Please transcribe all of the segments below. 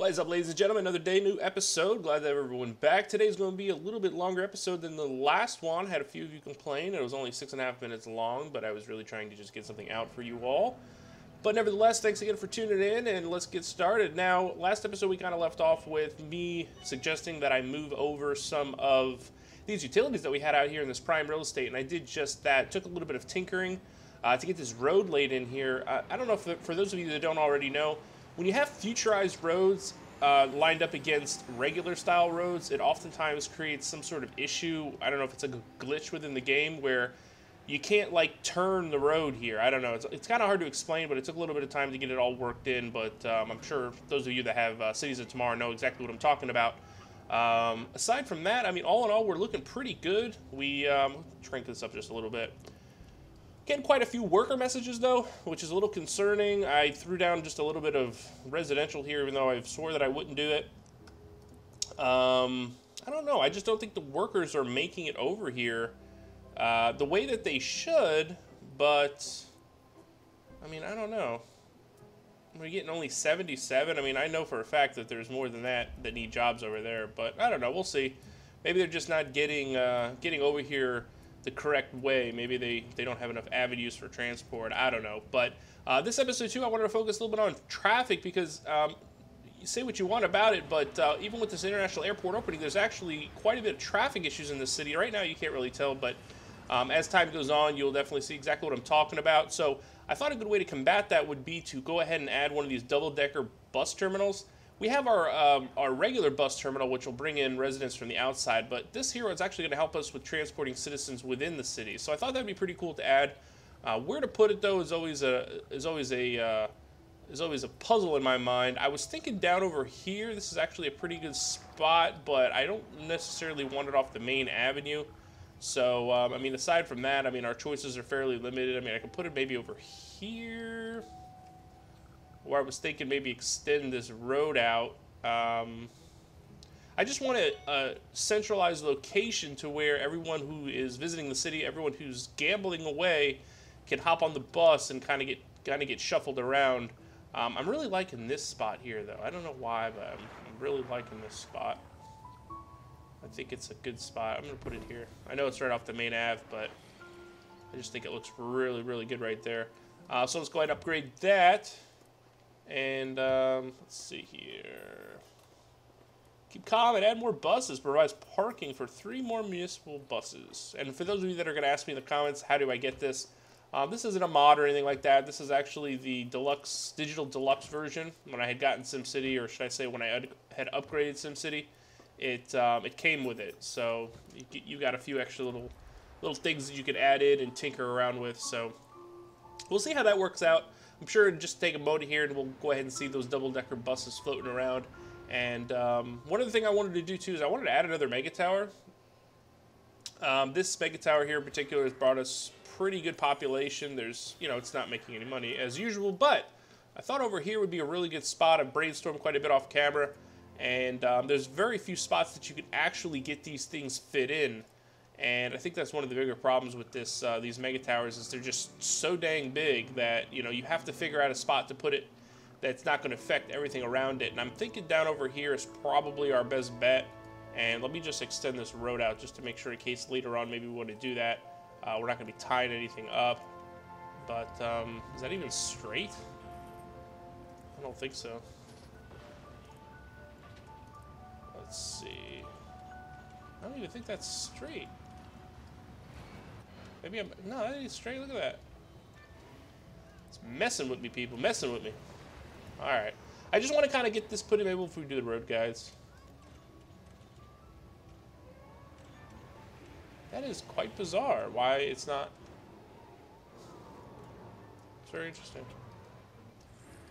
What is up, ladies and gentlemen? Another day, new episode. Glad to have everyone back. Today's going to be a little bit longer episode than the last one. Had a few of you complain. It was only 6.5 minutes long, but I was really trying to just get something out for you all. But nevertheless, thanks again for tuning in, and let's get started. Now, last episode we kind of left off with me suggesting that I move over some of these utilities that we had out here in this prime real estate, and I did just that. It took a little bit of tinkering to get this road laid in here. I don't know if, for those of you that don't already know, when you have futurized roads lined up against regular style roads, it oftentimes creates some sort of issue. I don't know if it's a glitch within the game where you can't like turn the road here. I don't know. It's kind of hard to explain, but it took a little bit of time to get it all worked in. But I'm sure those of you that have Cities of Tomorrow know exactly what I'm talking about. Aside from that, I mean, all in all, we're looking pretty good. We shrink this up just a little bit. Getting quite a few worker messages, though, which is a little concerning. I threw down just a little bit of residential here, even though I swore that I wouldn't do it. I don't know. I just don't think the workers are making it over here the way that they should, but, I mean, I don't know. We're getting only 77. I mean, I know for a fact that there's more than that need jobs over there, but I don't know. We'll see. Maybe they're just not getting over here the correct way. Maybe they don't have enough avenues for transport. I don't know. But this episode too, I wanted to focus a little bit on traffic because you say what you want about it, but even with this international airport opening, there's actually quite a bit of traffic issues in the city. Right now you can't really tell, but as time goes on, you'll definitely see exactly what I'm talking about. So I thought a good way to combat that would be to go ahead and add one of these double-decker bus terminals. We have our regular bus terminal, which will bring in residents from the outside, but this here is actually going to help us with transporting citizens within the city. So I thought that'd be pretty cool to add. Where to put it though is always a puzzle in my mind. I was thinking down over here. This is actually a pretty good spot, but I don't necessarily want it off the main avenue. So I mean, aside from that, I mean, our choices are fairly limited. I mean, I could put it maybe over here. Or I was thinking maybe extend this road out. I just want a centralized location to where everyone who is visiting the city, everyone who's gambling away, can hop on the bus and kind of get shuffled around. I'm really liking this spot here, though. I don't know why, but I'm really liking this spot. I think it's a good spot. I'm gonna put it here. I know it's right off the main Ave, but I just think it looks really, really good right there. So let's go ahead and upgrade that. And let's see here. Keep calm and add more buses. Provides parking for 3 more municipal buses. And for those of you that are going to ask me in the comments, how do I get this? This isn't a mod or anything like that. This is actually the deluxe, digital deluxe version. When I had gotten SimCity, or should I say when I had upgraded SimCity, it came with it. So you got a few extra little things that you could add in and tinker around with. So we'll see how that works out. I'm sure it'll just take a moment here and we'll go ahead and see those double-decker buses floating around. And one other thing I wanted to do too is I wanted to add another mega tower. This mega tower here in particular has brought us pretty good population. There's, you know, it's not making any money as usual, but I thought over here would be a really good spot. I've brainstormed quite a bit off camera, and there's very few spots that you can actually get these things fit in. And I think that's one of the bigger problems with this these mega towers is they're just so dang big that, you know, you have to figure out a spot to put it that's not going to affect everything around it. And I'm thinking down over here is probably our best bet. And let me just extend this road out just to make sure in case later on maybe we want to do that. We're not going to be tying anything up. But is that even straight? I don't think so. Let's see. I don't even think that's straight. Maybe I'm... No, that ain't straight. Look at that. It's messing with me, people. Messing with me. Alright. I just want to kind of get this put in. Maybe if we do the road, guys. That is quite bizarre. Why it's not... It's very interesting.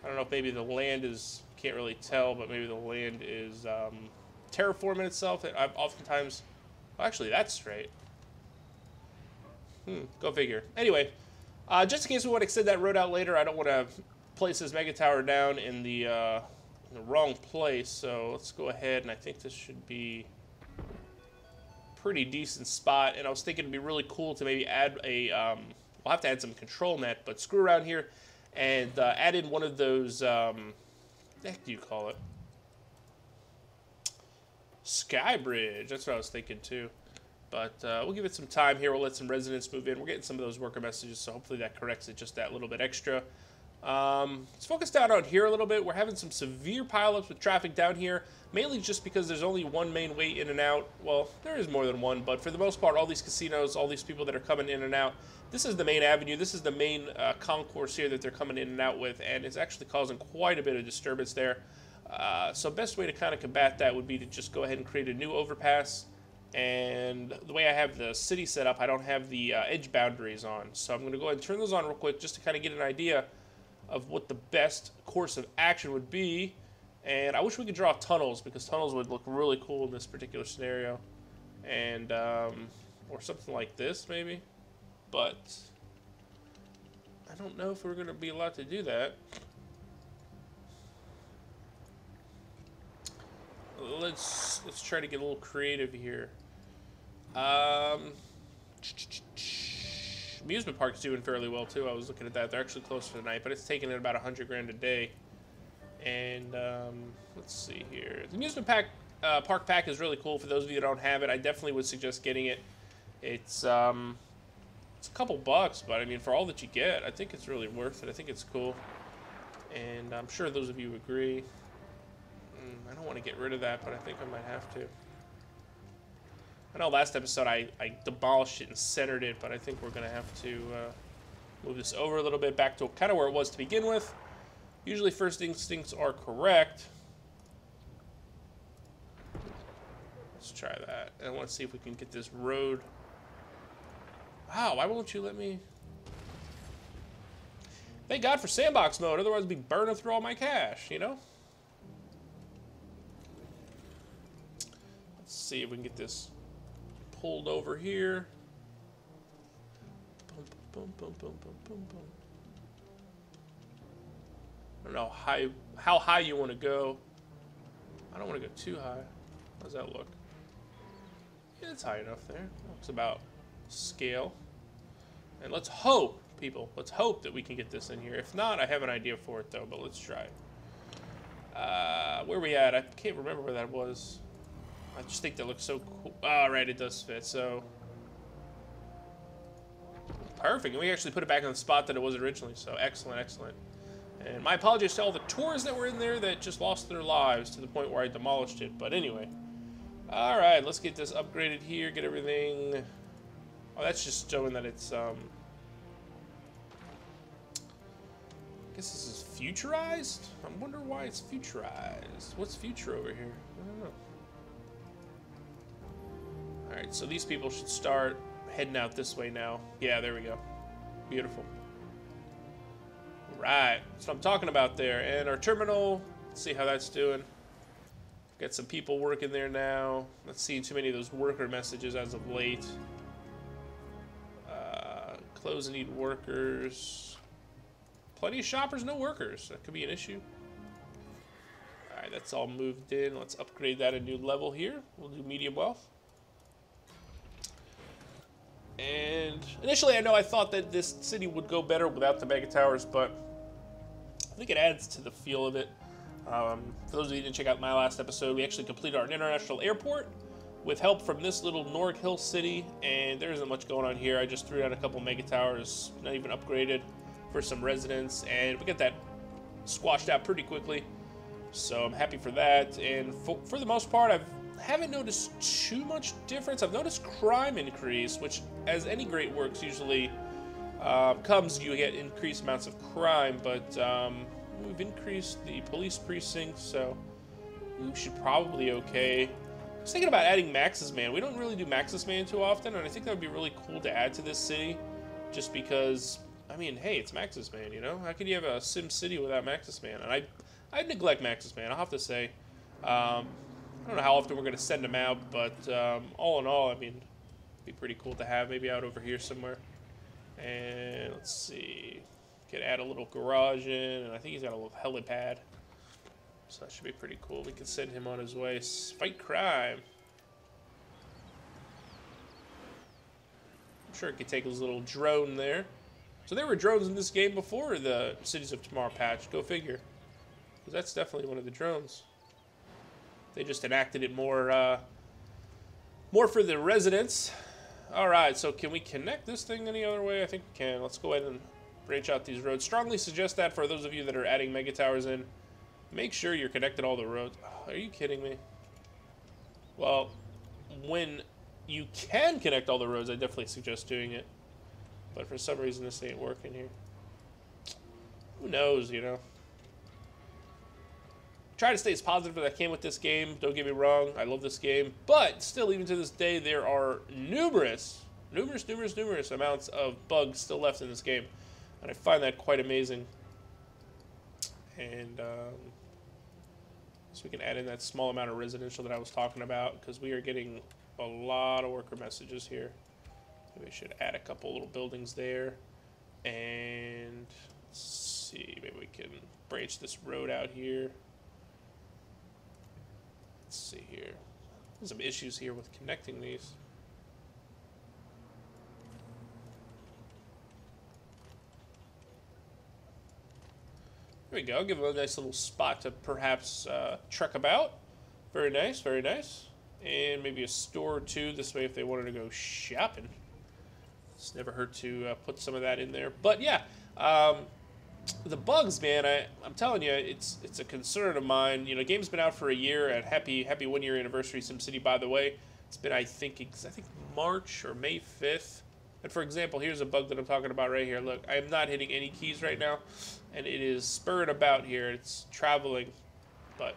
I don't know if maybe the land is... Can't really tell, but maybe the land is terraforming itself. I've oftentimes... Well, actually, that's straight. Go figure. Anyway, just in case we want to extend that road out later, I don't want to place this mega tower down in the wrong place. So let's go ahead, and I think this should be a pretty decent spot. And I was thinking it'd be really cool to maybe add a... we'll have to add some control net, but screw around here and add in one of those... what the heck do you call it? Sky Bridge. That's what I was thinking too. But we'll give it some time here. We'll let some residents move in. We're getting some of those worker messages, so hopefully that corrects it just that little bit extra. Let's focus down on here a little bit. We're having some severe pileups with traffic down here, mainly just because there's only one main way in and out. Well, there is more than one, but for the most part, all these casinos, all these people that are coming in and out, this is the main avenue. This is the main concourse here that they're coming in and out with, and it's actually causing quite a bit of disturbance there. So best way to kind of combat that would be to just go ahead and create a new overpass. And the way I have the city set up, I don't have the edge boundaries on. So I'm going to go ahead and turn those on real quick just to kind of get an idea of what the best course of action would be. And I wish we could draw tunnels, because tunnels would look really cool in this particular scenario. And, or something like this, maybe. But I don't know if we're going to be allowed to do that. Let's try to get a little creative here. Amusement park's doing fairly well too. I was looking at that. They're actually close for the night, but it's taking in about 100 grand a day. And let's see here. The amusement park pack is really cool. For those of you that don't have it, I definitely would suggest getting it. It's a couple bucks, but I mean, for all that you get, I think it's really worth it. I think it's cool, and I'm sure those of you agree. I don't want to get rid of that, but I think I might have to. I know last episode I demolished it and centered it, but I think we're going to have to move this over a little bit back to kind of where it was to begin with. Usually first instincts are correct. Let's try that. And I want to see if we can get this road. Wow, why won't you let me? Thank God for Sandbox mode, otherwise I'd be burning through all my cash, you know? Let's see if we can get this pulled over here. Boom, boom, boom, boom, boom, boom, boom. I don't know how high you want to go. I don't want to go too high. How does that look? Yeah, it's high enough there. Looks about scale. And let's hope, people, let's hope that we can get this in here. If not, I have an idea for it though, but let's try. Where are we at? I can't remember where that was. I just think that looks so cool. All right, it does fit, so. Perfect, and we actually put it back on the spot that it was originally, so excellent, excellent. And my apologies to all the tourists that were in there that just lost their lives to the point where I demolished it, but anyway. All right, let's get this upgraded here, get everything. Oh, that's just showing that it's, I guess this is futurized? I wonder why it's futurized. What's future over here? I don't know. Alright, so these people should start heading out this way now. Yeah, there we go. Beautiful. Right, that's what I'm talking about there. And our terminal, let's see how that's doing. Got some people working there now. Not seeing too many of those worker messages as of late. Close and need workers. Plenty of shoppers, no workers. That could be an issue. Alright, that's all moved in. Let's upgrade that a new level here. We'll do medium wealth. And initially, I know I thought that this city would go better without the mega towers, but I think it adds to the feel of it. For those of you who didn't check out my last episode, we actually completed our international airport with help from this little Norg Hill city, and there isn't much going on here. I just threw down a couple mega towers, not even upgraded, for some residents, and we got that squashed out pretty quickly. So I'm happy for that, and for the most part, I haven't noticed too much difference. I've noticed crime increase, which, as any great works usually comes, you get increased amounts of crime, but we've increased the police precinct, so we should probably okay. I was thinking about adding Max's Man. We don't really do Max's Man too often, and I think that would be really cool to add to this city, just because, I mean, hey, it's Max's Man, you know? How could you have a Simcity without Max's Man? And I neglect Max's Man, I'll have to say. I don't know how often we're going to send them out, but all in all, I mean, it'd be pretty cool to have maybe out over here somewhere. And let's see. Could add a little garage in, and I think he's got a little helipad. So that should be pretty cool. We can send him on his way. Fight crime. I'm sure it could take his little drone there. So there were drones in this game before the Cities of Tomorrow patch. Go figure. Because that's definitely one of the drones. They just enacted it more for the residents. All right, so can we connect this thing any other way? I think we can. Let's go ahead and branch out these roads. Strongly suggest that for those of you that are adding mega towers in, make sure you're connected all the roads. Oh, are you kidding me? Well, when you can connect all the roads, I definitely suggest doing it. But for some reason, this ain't working here. Who knows, you know? Try to stay as positive as I can with this game. Don't get me wrong, I love this game. But still, even to this day, there are numerous amounts of bugs still left in this game. And I find that quite amazing. And so we can add in that small amount of residential that I was talking about, because we are getting a lot of worker messages here. Maybe I should add a couple little buildings there. And let's see, maybe we can branch this road out here. Let's see here. There's some issues here with connecting these. There we go. Give it a nice little spot to perhaps trek about. Very nice, very nice. And maybe a store or two this way if they wanted to go shopping. It's never hurt to put some of that in there. But yeah, the bugs, man, I'm telling you, it's a concern of mine. You know, the game's been out for a year. At happy 1 year anniversary, SimCity, by the way. It's been I think March or May 5th. And for example, here's a bug that I'm talking about right here. Look, I am not hitting any keys right now, and it is spurring about here. It's traveling, but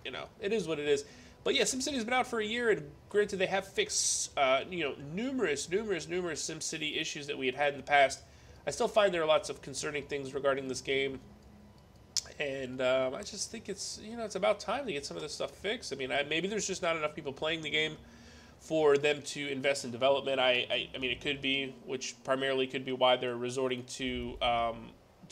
you know, it is what it is. But yeah, SimCity's been out for a year, and granted, they have fixed you know, numerous SimCity issues that we had in the past. I still find there are lots of concerning things regarding this game, and I just think it's, you know, it's about time to get some of this stuff fixed. I mean, maybe there's just not enough people playing the game for them to invest in development. I mean, it could be, which primarily could be why they're resorting to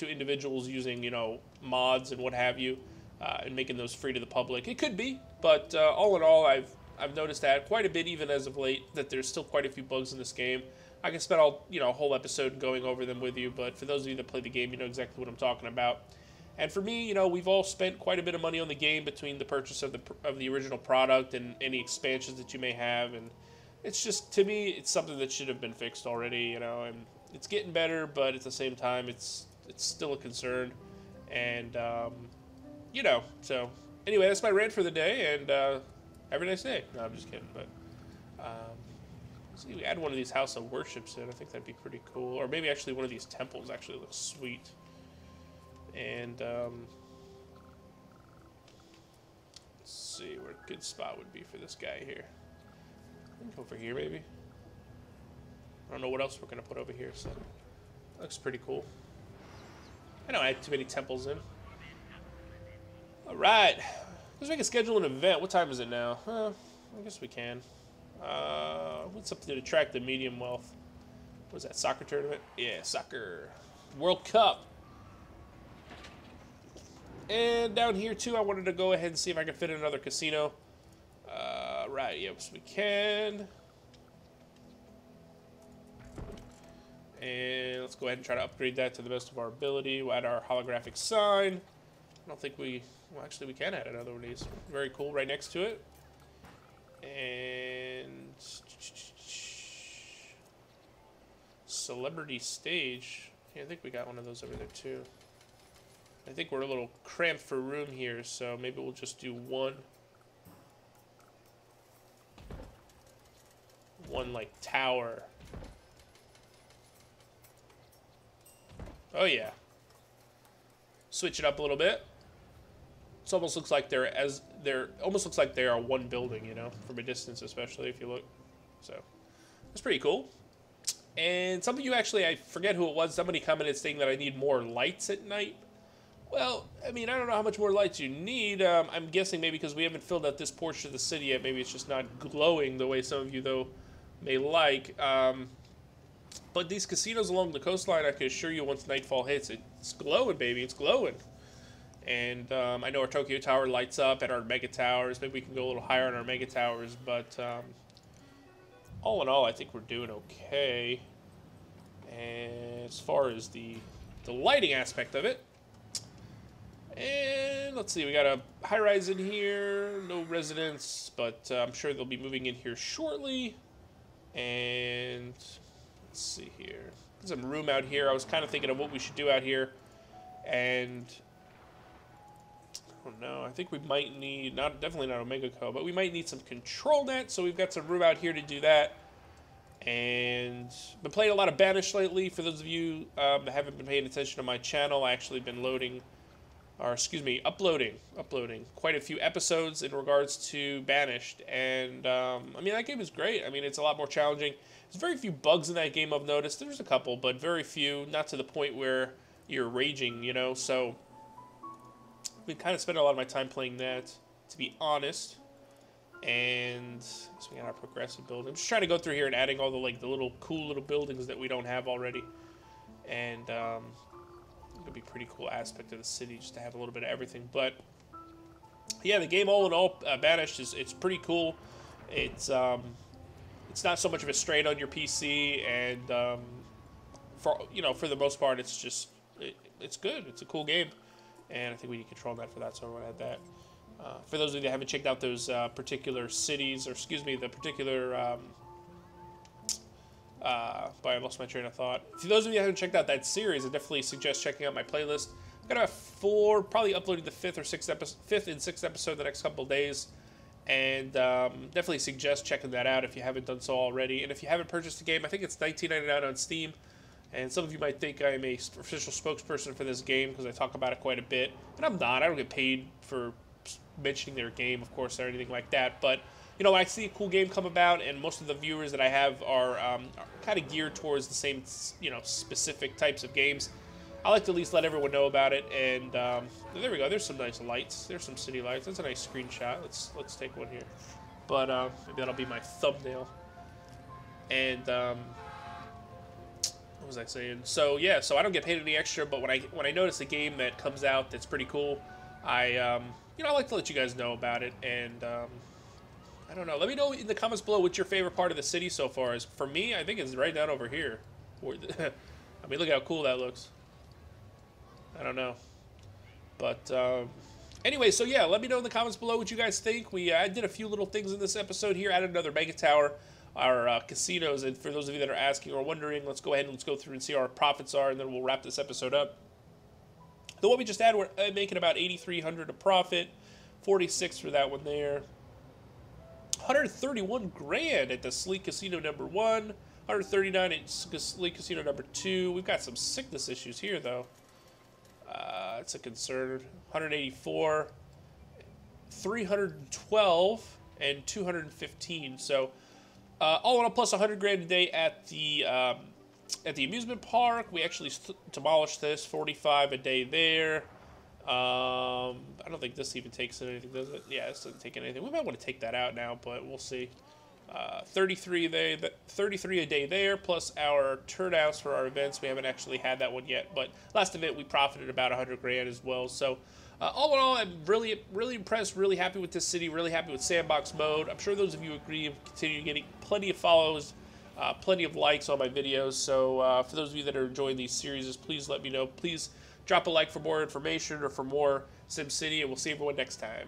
individuals using, you know, mods and what have you, and making those free to the public. It could be, but all in all, I've noticed that quite a bit, even as of late, that there's still quite a few bugs in this game. I can spend a whole episode going over them with you, but for those of you that play the game, you know exactly what I'm talking about. And for me, you know, we've all spent quite a bit of money on the game between the purchase of the original product and any expansions that you may have, and it's just, to me, it's something that should have been fixed already, you know. And it's getting better, but at the same time, it's still a concern. And you know, so anyway, that's my rant for the day, and have a nice day. No, I'm just kidding, but see, we add one of these house of worships in. I think that'd be pretty cool, or maybe actually one of these temples actually looks sweet. And let's see where a good spot would be for this guy here. I think over here, maybe. I don't know what else we're gonna put over here, so looks pretty cool. I don't add too many temples in. All right, let's make a schedule an event. What time is it now? I guess we can. What's up to attract the medium wealth? What was that, soccer tournament? Yeah, soccer. World Cup. And down here, too, I wanted to go ahead and see if I could fit in another casino. Right, yes, we can. And let's go ahead and try to upgrade that to the best of our ability. We'll add our holographic sign. I don't think we... Well, actually, we can add another one of these. Very cool, right next to it. And... Celebrity stage. Yeah, I think we got one of those over there, too. I think we're a little cramped for room here, so maybe we'll just do one, like, tower. Oh, yeah. Switch it up a little bit. It almost looks like almost looks like they are one building, you know, from a distance, especially if you look. So that's pretty cool. And some of you actually, I forget who it was, somebody commented saying that I need more lights at night. Well, I mean, I don't know how much more lights you need. I'm guessing maybe because we haven't filled out this portion of the city yet, maybe it's just not glowing the way some of you, though, may like. But these casinos along the coastline, I can assure you, once nightfall hits, it's glowing, baby. It's glowing. And I know our Tokyo Tower lights up at our mega towers. Maybe we can go a little higher on our mega towers. But all in all, I think we're doing okay. And as far as the lighting aspect of it, And let's see, we got a high-rise in here, no residents, but I'm sure they'll be moving in here shortly. And let's see here, there's some room out here. I was kind of thinking of what we should do out here, and I don't know, I think we might need, definitely not Omega Co, but we might need some control net, so we've got some room out here to do that. And been playing a lot of Banished lately. For those of you that haven't been paying attention to my channel, I actually been uploading quite a few episodes in regards to Banished. And I mean, that game is great. I mean, it's a lot more challenging. There's very few bugs in that game I've noticed. There's a couple, but very few, not to the point where you're raging, you know. So I've been kind of spending a lot of my time playing that, to be honest. And so we got our progressive building. I'm just trying to go through here and adding all the the little cool little buildings that we don't have already. And it could be a pretty cool aspect of the city just to have a little bit of everything. But yeah, the game all in all, Banished it's pretty cool. It's not so much of a strain on your PC, and for the most part, it's just it's good. It's a cool game, and I think we need control net for that, so I want to add that. For those of you that haven't checked out those particular cities, or excuse me, the particular, but I lost my train of thought. For those of you that haven't checked out that series, I definitely suggest checking out my playlist. I'm gonna have 4, probably uploading the 5th and 6th episode the next couple days, and definitely suggest checking that out if you haven't done so already. And if you haven't purchased the game, I think it's $19.99 on Steam. And some of you might think I am a official spokesperson for this game because I talk about it quite a bit, and I'm not. I don't get paid for mentioning their game, of course, or anything like that. But you know, when I see a cool game come about, and most of the viewers that I have are kind of geared towards the same, specific types of games, I like to at least let everyone know about it. And there we go. There's some nice lights. There's some city lights. That's a nice screenshot. Let's take one here. But maybe that'll be my thumbnail. And what was I saying? So yeah, so I don't get paid any extra, but when I notice a game that comes out that's pretty cool, I like to let you guys know about it. And I don't know. Let me know in the comments below what's your favorite part of the city so far. Is for me, I think it's right down over here. I mean, look how cool that looks. I don't know, but anyway, so yeah, let me know in the comments below what you guys think. I did a few little things in this episode here. Added another mega tower, our casinos, and for those of you that are asking or wondering, let's go ahead and let's go through and see what our profits are, and then we'll wrap this episode up. The one we just had, we're making about 8,300 a profit, 46 for that one there. 131 grand at the Sleek Casino number 1, 139 at Sleek Casino number 2. We've got some sickness issues here though. It's a concern. 184, 312, and 215. So all in all, plus 100 grand a day at the amusement park. We actually demolished this. 45 a day there. I don't think this even takes anything, does it? Yeah, this doesn't take anything. We might want to take that out now, but we'll see. 33 a day there, plus our turnouts for our events. We haven't actually had that one yet, but last event we profited about 100 grand as well. So all in all, I'm really impressed, really happy with this city, really happy with Sandbox mode. I'm sure those of you agree and continue getting plenty of follows, plenty of likes on my videos. So for those of you that are enjoying these series, please let me know. Please drop a like for more information or for more SimCity, and we'll see everyone next time.